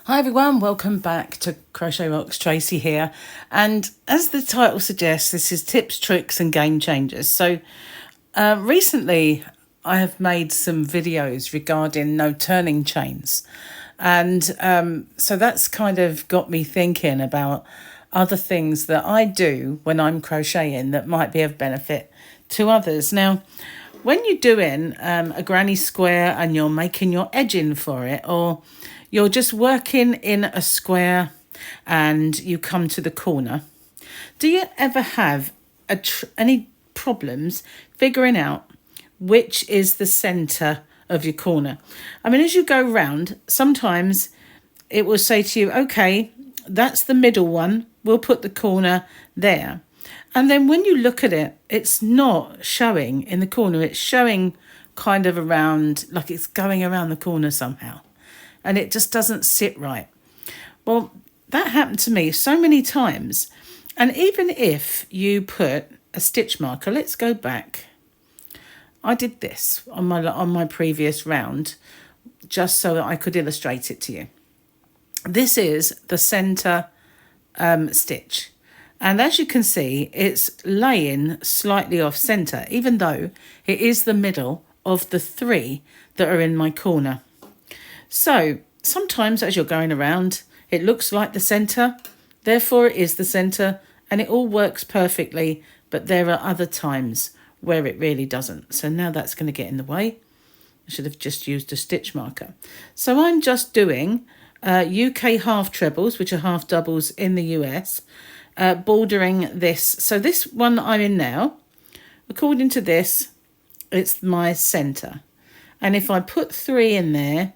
Hi everyone, welcome back to Crochet Rocks. Tracy here, and as the title suggests, this is tips, tricks and game changers. So recently I have made some videos regarding no turning chains, and so that's kind of got me thinking about other things that I do when I'm crocheting that might be of benefit to others. Now, when you're doing a granny square and you're making your edging for it, or you're just working in a square and you come to the corner, do you ever have any problems figuring out which is the centre of your corner? I mean, as you go round, sometimes it will say to you, okay, that's the middle one, we'll put the corner there. And then when you look at it, it's not showing in the corner, it's showing kind of around, like it's going around the corner somehow. And it just doesn't sit right. Well, that happened to me so many times. And even if you put a stitch marker, let's go back. I did this on my previous round, just so that I could illustrate it to you. This is the centre stitch. And as you can see, it's laying slightly off centre, even though it is the middle of the three that are in my corner. So sometimes as you're going around, it looks like the centre, therefore it is the centre, and it all works perfectly, but there are other times where it really doesn't. So now that's going to get in the way. I should have just used a stitch marker. So I'm just doing UK half trebles, which are half doubles in the US, bordering this. So this one I'm in now, according to this, it's my centre. And if I put 3 in there,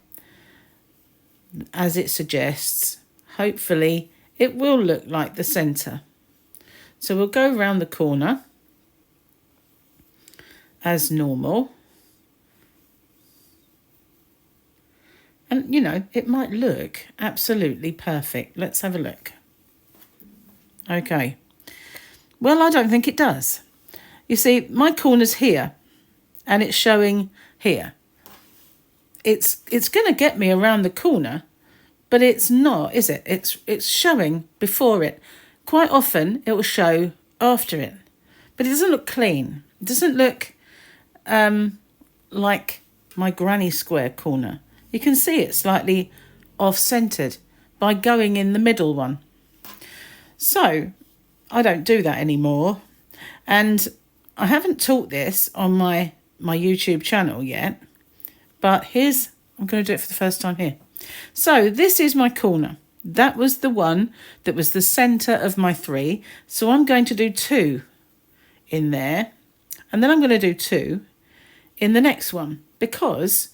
as it suggests, hopefully it will look like the centre. So we'll go around the corner as normal. And, you know, it might look absolutely perfect. Let's have a look. Okay. Well, I don't think it does. You see, my corner's here, and it's showing here. It's going to get me around the corner, but it's not, is it? It's showing before it. Quite often, it will show after it. But it doesn't look clean. It doesn't look like my granny square corner. You can see it's slightly off-centred by going in the middle one. So I don't do that anymore. And I haven't taught this on my YouTube channel yet. But I'm going to do it for the first time here. So this is my corner. That was the one that was the centre of my 3. So I'm going to do 2 in there. And then I'm going to do 2 in the next one. Because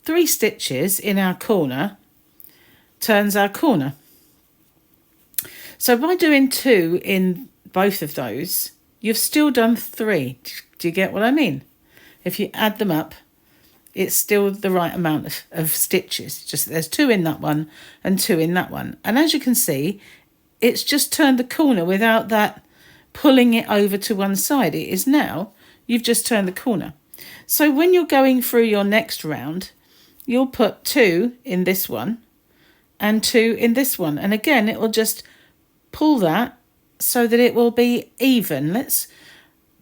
3 stitches in our corner turns our corner. So by doing 2 in both of those, you've still done 3. Do you get what I mean? If you add them up, it's still the right amount of stitches. Just there's 2 in that one and 2 in that one. And as you can see, it's just turned the corner without that pulling it over to one side. It is now, you've just turned the corner. So when you're going through your next round, you'll put 2 in this one and 2 in this one. And again, it will just pull that so that it will be even. Let's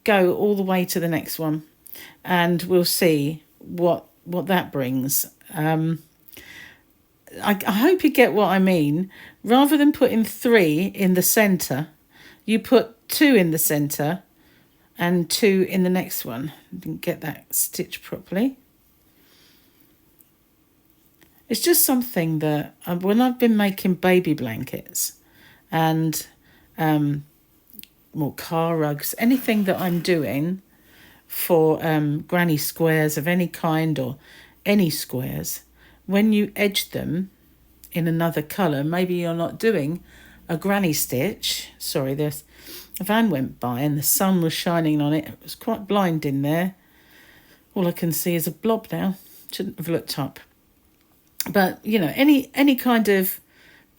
go all the way to the next one and we'll see what that brings. I hope you get what I mean. Rather than putting 3 in the centre, you put 2 in the centre and 2 in the next one. Didn't get that stitched properly. It's just something that when I've been making baby blankets and more car rugs, anything that I'm doing for granny squares of any kind or any squares, when you edge them in another colour, maybe you're not doing a granny stitch. Sorry, there's a van went by and the sun was shining on it. It was quite blind in there. All I can see is a blob now. Shouldn't have looked up. But, you know, any kind of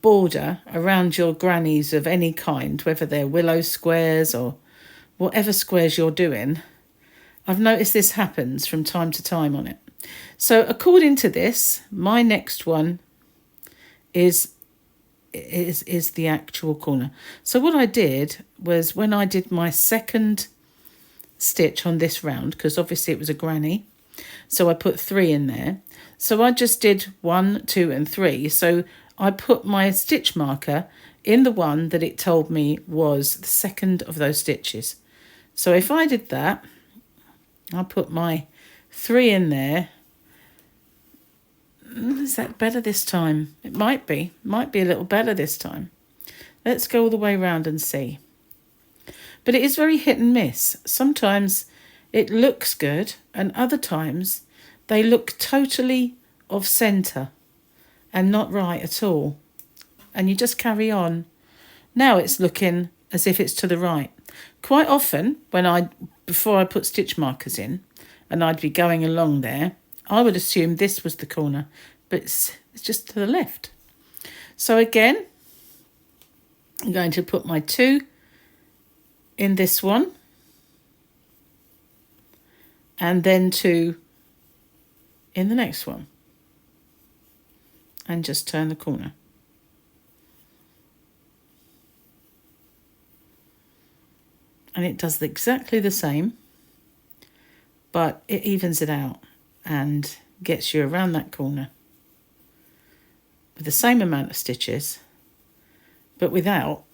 border around your grannies of any kind, whether they're willow squares or whatever squares you're doing, I've noticed this happens from time to time on it. So according to this, my next one is the actual corner. So what I did was, when I did my second stitch on this round, because obviously it was a granny, so I put 3 in there. So I just did 1, 2 and 3. So I put my stitch marker in the one that it told me was the second of those stitches. So if I did that, I'll put my 3 in there. Is that better this time? It might be a little better this time. Let's go all the way around and see. But it is very hit and miss. Sometimes it looks good, and other times they look totally off centre and not right at all. And you just carry on. Now it's looking as if it's to the right. Quite often, before I put stitch markers in, and I'd be going along there, I would assume this was the corner, but it's just to the left. So again, I'm going to put my 2 in this one, and then 2 in the next one, and just turn the corner. And it does exactly the same, but it evens it out and gets you around that corner with the same amount of stitches, but without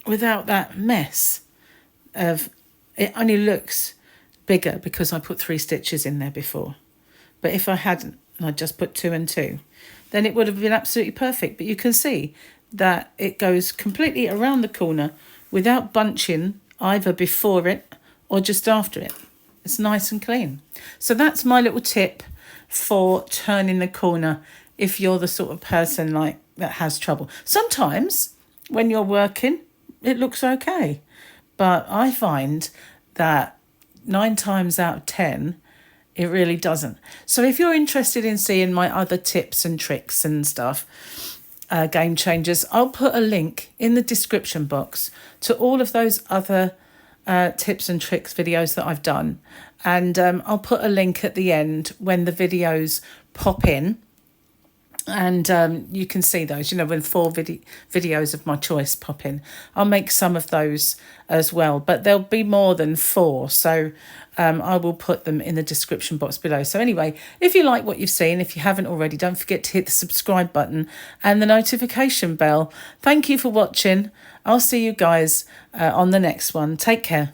that mess of, it only looks bigger because I put 3 stitches in there before. But if I hadn't, and I just put 2 and 2, then it would have been absolutely perfect. But you can see that it goes completely around the corner without bunching either before it or just after it. It's nice and clean. So that's my little tip for turning the corner if you're the sort of person like that has trouble. Sometimes when you're working, it looks okay. But I find that 9 times out of 10, it really doesn't. So if you're interested in seeing my other tips and tricks and stuff, game changers, I'll put a link in the description box to all of those other tips and tricks videos that I've done. And I'll put a link at the end when the videos pop in. And you can see those, when 4 videos of my choice pop in. I'll make some of those as well, but there'll be more than 4. So I will put them in the description box below. So anyway, if you like what you've seen, if you haven't already, don't forget to hit the subscribe button and the notification bell. Thank you for watching. I'll see you guys on the next one. Take care.